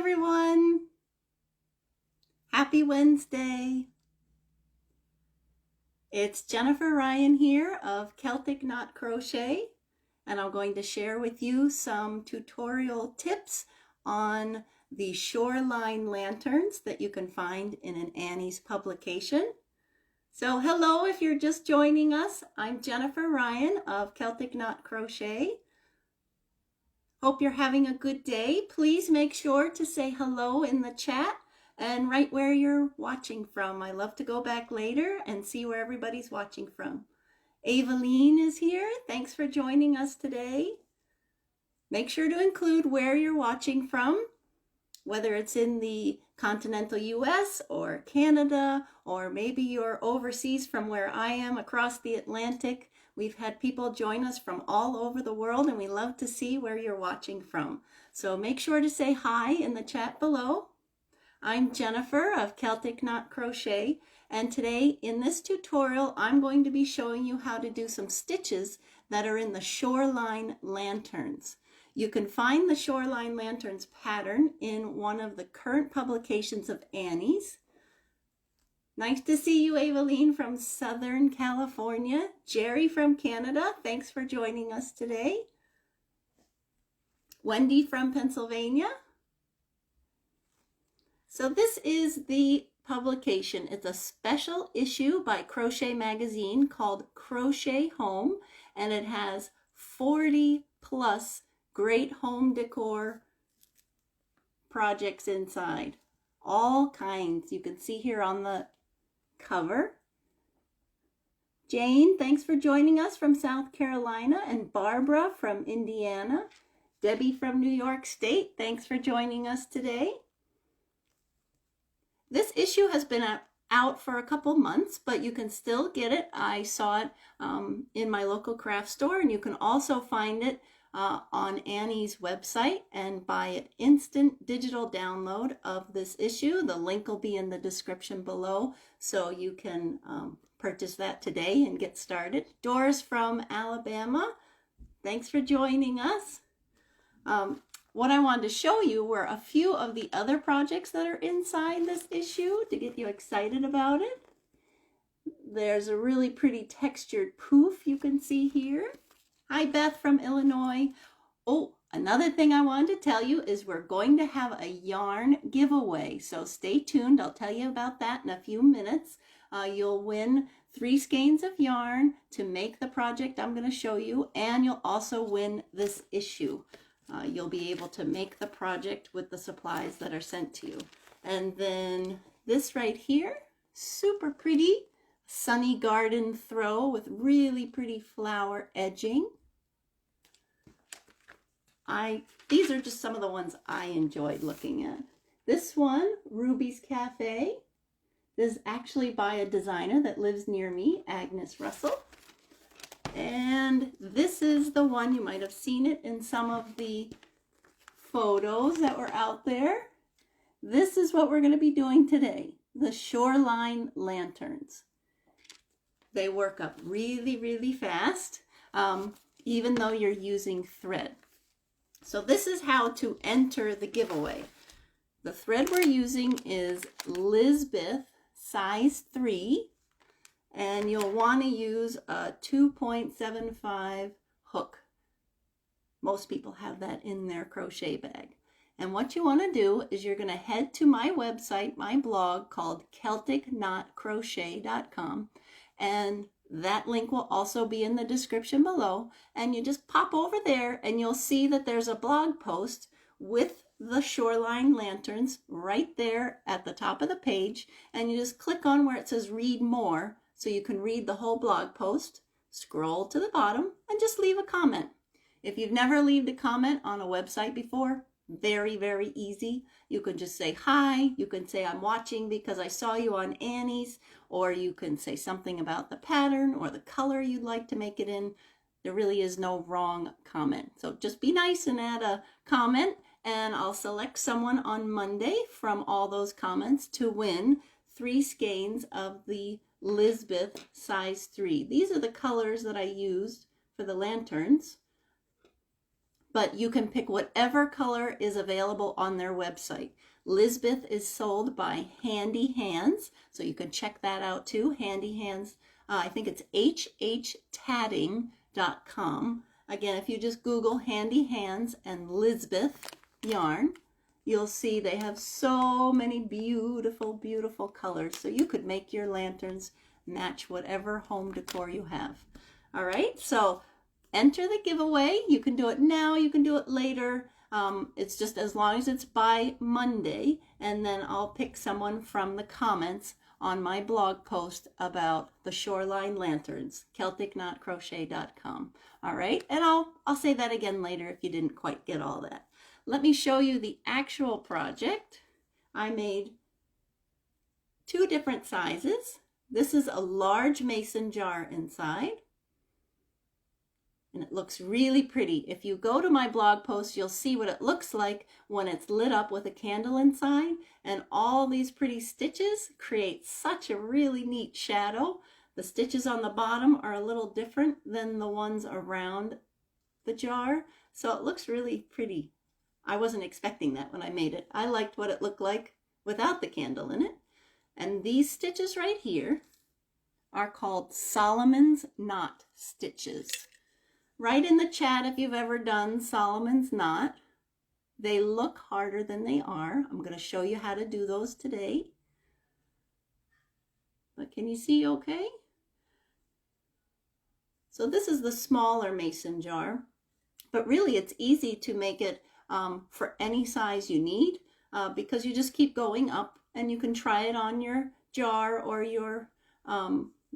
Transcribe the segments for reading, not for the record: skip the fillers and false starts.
everyone. Happy Wednesday. It's Jennifer Ryan here of Celtic Knot Crochet, and I'm going to share with you some tutorial tips on the Shoreline lanterns that you can find in an Annie's publication. So hello, if you're just joining us, I'm Jennifer Ryan of Celtic Knot Crochet. Hope you're having a good day. Please make sure to say hello in the chat and write where you're watching from. I love to go back later and see where everybody's watching from. Aveline is here. Thanks for joining us today. Make sure to include where you're watching from, whether it's in the continental US or Canada, or maybe you're overseas from where I am across the Atlantic. We've had people join us from all over the world, and we love to see where you're watching from. So make sure to say hi in the chat below. I'm Jennifer of Celtic Knot Crochet, and today in this tutorial I'm going to be showing you how to do some stitches that are in the Shoreline lanterns. You can find the Shoreline lanterns pattern in one of the current publications of Annie's. Nice to see you, Aveline from Southern California. Jerry from Canada, thanks for joining us today. Wendy from Pennsylvania. So this is the publication. It's a special issue by Crochet Magazine called Crochet Home, and it has 40 plus great home decor projects inside. All kinds. You can see here on the cover. Jane, thanks for joining us from South Carolina, and Barbara from Indiana. Debbie from New York State, thanks for joining us today. This issue has been out for a couple months, but you can still get it. I saw it in my local craft store, and you can also find it on Annie's website and buy an instant digital download of this issue. The link will be in the description below, so you can purchase that today and get started. Doris from Alabama, thanks for joining us. What I wanted to show you were a few of the other projects that are inside this issue to get you excited about it. There's a really pretty textured poof you can see here. Hi, Beth from Illinois. Oh, another thing I wanted to tell you is we're going to have a yarn giveaway, so stay tuned. I'll tell you about that in a few minutes. You'll win 3 skeins of yarn to make the project I'm going to show you, and you'll also win this issue. You'll be able to make the project with the supplies that are sent to you. And then this right here, super pretty. Sunny garden throw with really pretty flower edging. These are just some of the ones I enjoyed looking at. This one, Ruby's Cafe. This is actually by a designer that lives near me, Agnes Russell. And this is the one, you might have seen it in some of the photos that were out there. This is what we're going to be doing today, the Shoreline lanterns. They work up really, really fast, even though you're using thread. So this is how to enter the giveaway. The thread we're using is Lisbeth size 3, and you'll want to use a 2.75 hook. Most people have that in their crochet bag. And what you want to do is you're going to head to my website, my blog called CelticKnotCrochet.com. And that link will also be in the description below. And you just pop over there and you'll see that there's a blog post with the Shoreline lanterns right there at the top of the page. And you just click on where it says read more so you can read the whole blog post. Scroll to the bottom and just leave a comment. If you've never left a comment on a website before, very, very easy. You can just say hi. You can say I'm watching because I saw you on Annie's, or you can say something about the pattern or the color you'd like to make it in. There really is no wrong comment. So just be nice and add a comment, and I'll select someone on Monday from all those comments to win 3 skeins of the Lisbeth size 3. These are the colors that I used for the lanterns. but you can pick whatever color is available on their website. Lisbeth is sold by Handy Hands, so you can check that out too. Handy Hands, I think it's hhtatting.com. Again, if you just Google Handy Hands and Lisbeth yarn, you'll see they have so many beautiful, beautiful colors. So you could make your lanterns match whatever home decor you have. All right, so enter the giveaway. You can do it now, you can do it later. It's just as long as it's by Monday, and then I'll pick someone from the comments on my blog post about the Shoreline lanterns, CelticKnotCrochet.com. All right, and I'll say that again later if you didn't quite get all that. Let me show you the actual project. I made 2 different sizes. This is a large mason jar inside, and it looks really pretty. If you go to my blog post, you'll see what it looks like when it's lit up with a candle inside, and all these pretty stitches create such a really neat shadow. The stitches on the bottom are a little different than the ones around the jar, so it looks really pretty. I wasn't expecting that when I made it. I liked what it looked like without the candle in it. And these stitches right here are called Solomon's knot stitches. Write in the chat if you've ever done Solomon's knot. They look harder than they are. I'm going to show you how to do those today. But can you see okay? So this is the smaller mason jar, but really it's easy to make it for any size you need because you just keep going up, and you can try it on your jar or your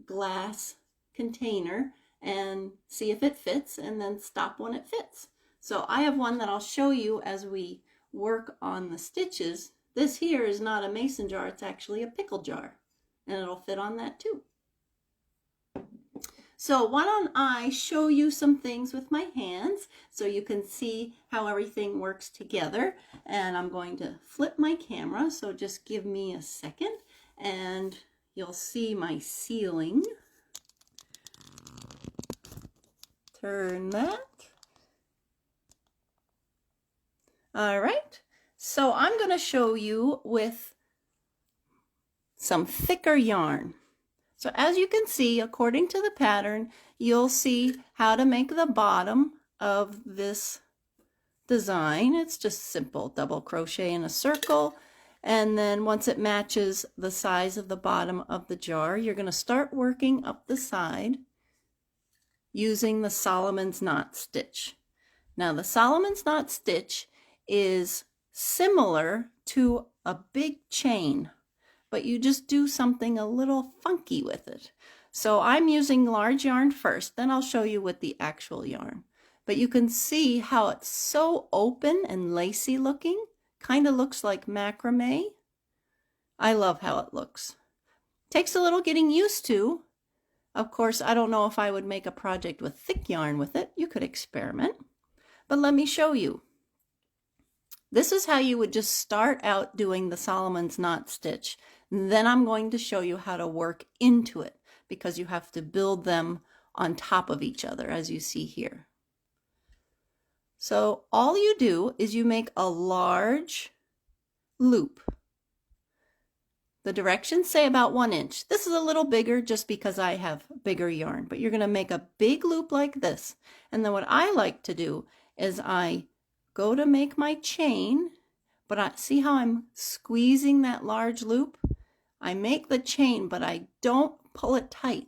glass container and see if it fits, and then stop when it fits. So I have one that I'll show you as we work on the stitches. This here is not a mason jar, it's actually a pickle jar, and it'll fit on that too. So why don't I show you some things with my hands so you can see how everything works together. And I'm going to flip my camera, so just give me a second and you'll see my ceiling. Turn that. All right, so I'm going to show you with some thicker yarn. So as you can see, according to the pattern, you'll see how to make the bottom of this design. It's just simple double crochet in a circle, and then once it matches the size of the bottom of the jar, you're going to start working up the side using the Solomon's knot stitch. Now the Solomon's knot stitch is similar to a big chain, but you just do something a little funky with it. So I'm using large yarn first, then I'll show you with the actual yarn. But you can see how it's so open and lacy looking, kind of looks like macrame. I love how it looks. Takes a little getting used to. Of course, I don't know if I would make a project with thick yarn with it. You could experiment, but let me show you. This is how you would just start out doing the Solomon's knot stitch. Then I'm going to show you how to work into it, because you have to build them on top of each other, as you see here. So all you do is you make a large loop. The directions say about 1 inch. This is a little bigger just because I have bigger yarn, but you're going to make a big loop like this. And then what I like to do is I go to make my chain, but I see how I'm squeezing that large loop? I make the chain, but I don't pull it tight.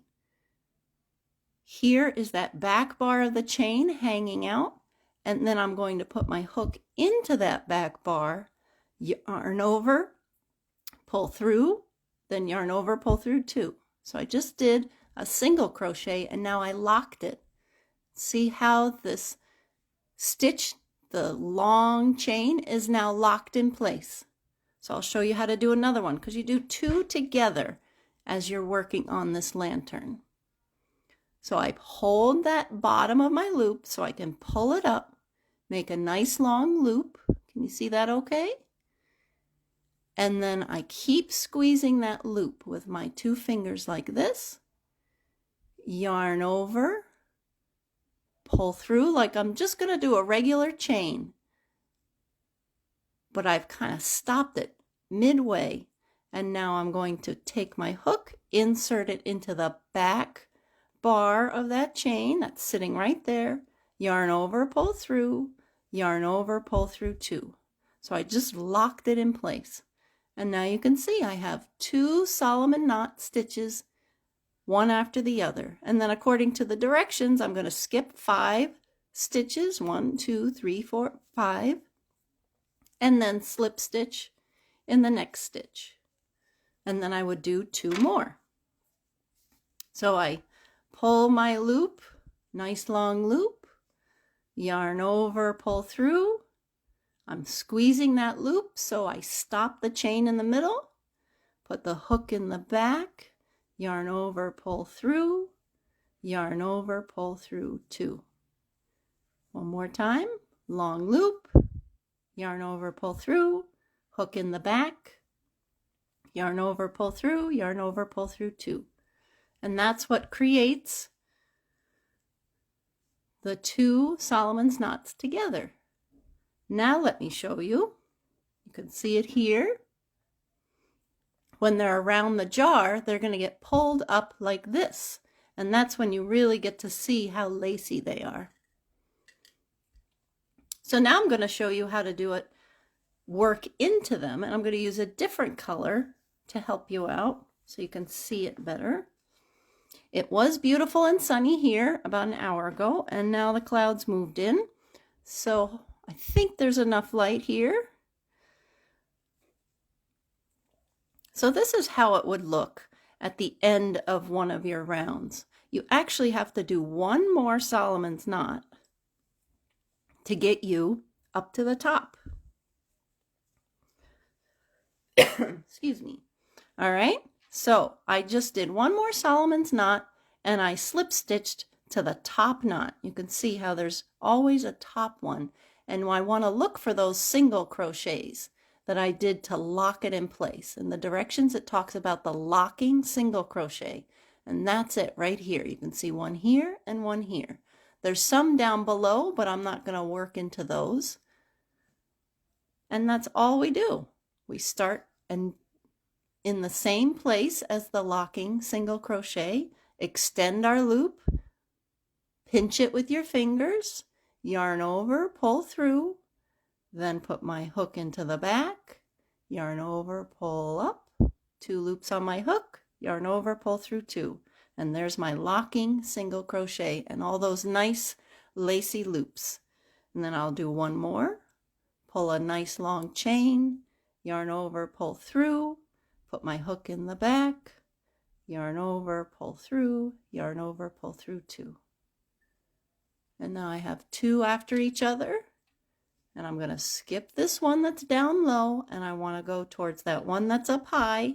Here is that back bar of the chain hanging out, and then I'm going to put my hook into that back bar, yarn over, pull through, then yarn over, pull through 2. So I just did a single crochet, and now I locked it. See how this stitch, the long chain, is now locked in place. So I'll show you how to do another one, because you do 2 together as you're working on this lantern. So I hold that bottom of my loop so I can pull it up, make a nice long loop. Can you see that okay? And then I keep squeezing that loop with my 2 fingers like this, yarn over, pull through like I'm just going to do a regular chain. But I've kind of stopped it midway. And now I'm going to take my hook, insert it into the back bar of that chain that's sitting right there, yarn over, pull through, yarn over, pull through 2. So I just locked it in place. And now you can see I have 2 Solomon knot stitches, one after the other. And then according to the directions, I'm going to skip 5 stitches, 1, 2, 3, 4, 5, and then slip stitch in the next stitch. And then I would do 2 more. So I pull my loop, nice long loop, yarn over, pull through. I'm squeezing that loop, so I stop the chain in the middle, put the hook in the back, yarn over, pull through, yarn over, pull through 2. One more time, long loop, yarn over, pull through, hook in the back, yarn over, pull through, yarn over, pull through 2. And that's what creates the 2 Solomon's knots together. Now let me show you. You can see it here. When they're around the jar, they're going to get pulled up like this. And that's when you really get to see how lacy they are. So now I'm going to show you how to do it, work into them, and I'm going to use a different color to help you out so you can see it better. It was beautiful and sunny here about an hour ago, and now the clouds moved in. So I think there's enough light here. So this is how it would look at the end of one of your rounds. You actually have to do one more Solomon's knot to get you up to the top. Excuse me. All right, so I just did one more Solomon's knot and I slip stitched to the top knot. You can see how there's always a top one, and I want to look for those single crochets that I did to lock it in place. In the directions it talks about the locking single crochet, and that's it right here. You can see one here and one here. There's some down below, but I'm not going to work into those. And that's all we do. We start and in the same place as the locking single crochet, extend our loop, pinch it with your fingers, yarn over, pull through, then put my hook into the back, yarn over, pull up, 2 loops on my hook, yarn over, pull through 2. And there's my locking single crochet and all those nice lacy loops. And then I'll do one more, pull a nice long chain, yarn over, pull through, put my hook in the back, yarn over, pull through, yarn over, pull through 2. And now I have 2 after each other. And I'm going to skip this one that's down low, and I want to go towards that one that's up high.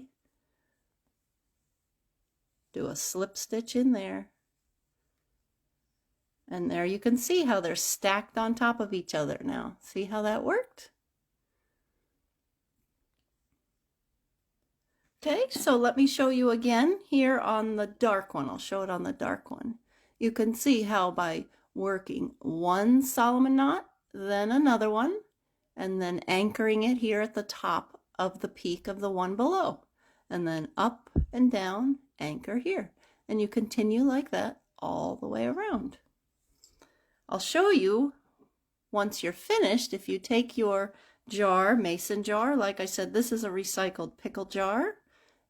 Do a slip stitch in there. And there you can see how they're stacked on top of each other now. See how that worked? Okay, so let me show you again here on the dark one. I'll show it on the dark one. You can see how by working one Solomon knot, then another one, and then anchoring it here at the top of the peak of the one below, and then up and down, anchor here, and you continue like that all the way around. I'll show you once you're finished. If you take your jar, mason jar, like I said, this is a recycled pickle jar,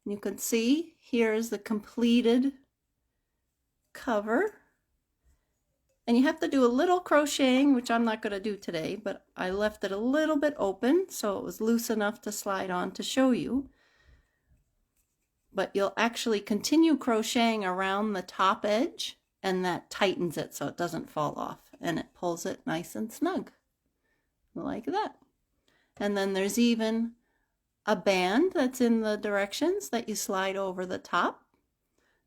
and you can see here is the completed cover. And you have to do a little crocheting, which I'm not going to do today, but I left it a little bit open so it was loose enough to slide on to show you. But you'll actually continue crocheting around the top edge, and that tightens it so it doesn't fall off, and it pulls it nice and snug like that. And then there's even a band that's in the directions that you slide over the top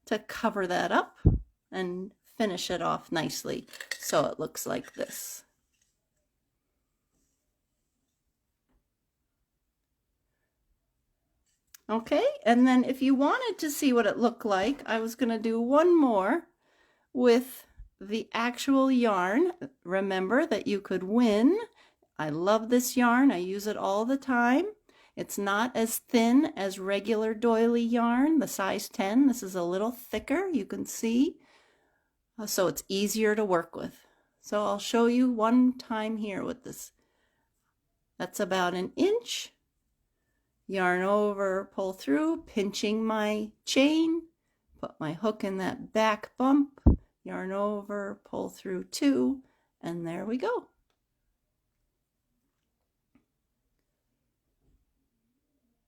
to cover that up and finish it off nicely so it looks like this. Okay, and then if you wanted to see what it looked like, I was going to do one more with the actual yarn, remember that you could win. I love this yarn. I use it all the time. It's not as thin as regular doily yarn, the size 10. This is a little thicker, you can see. So it's easier to work with. So I'll show you one time here with this. That's about an inch. Yarn over, pull through, pinching my chain, put my hook in that back bump, yarn over, pull through 2, and there we go.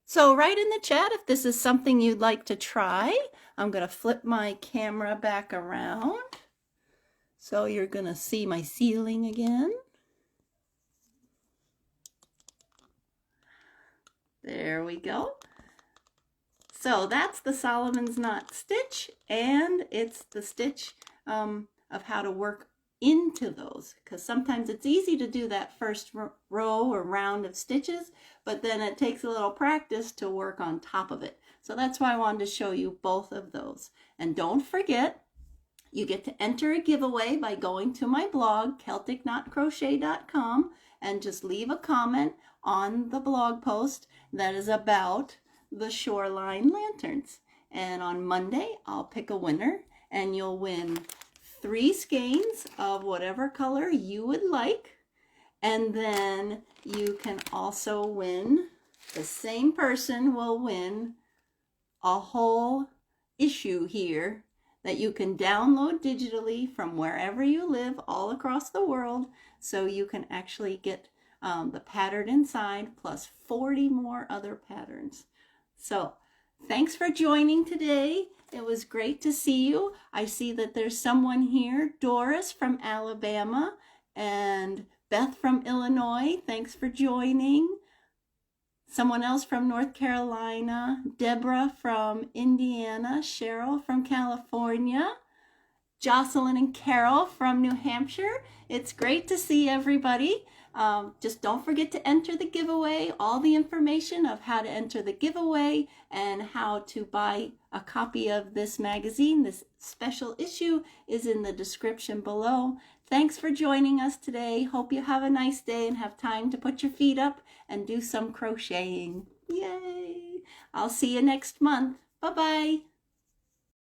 So write in the chat if this is something you'd like to try. I'm going to flip my camera back around. So you're going to see my ceiling again. There we go. So that's the Solomon's knot stitch, and it's the stitch of how to work into those, because sometimes it's easy to do that first row or round of stitches, but then it takes a little practice to work on top of it. So that's why I wanted to show you both of those. And don't forget, you get to enter a giveaway by going to my blog, CelticKnotCrochet.com, and just leave a comment on the blog post that is about the Shoreline lanterns. And on Monday, I'll pick a winner, and you'll win 3 skeins of whatever color you would like. And then you can also win, the same person will win a whole issue here that you can download digitally from wherever you live all across the world, so you can actually get the pattern inside plus 40 more other patterns. So thanks for joining today. It was great to see you. I see that there's someone here, Doris from Alabama and Beth from Illinois. Thanks for joining. Someone else from North Carolina, Deborah from Indiana, Cheryl from California, Jocelyn and Carol from New Hampshire. It's great to see everybody. Just don't forget to enter the giveaway. All the information of how to enter the giveaway and how to buy a copy of this magazine, this special issue, is in the description below. Thanks for joining us today. Hope you have a nice day and have time to put your feet up and do some crocheting. Yay! I'll see you next month. Bye-bye.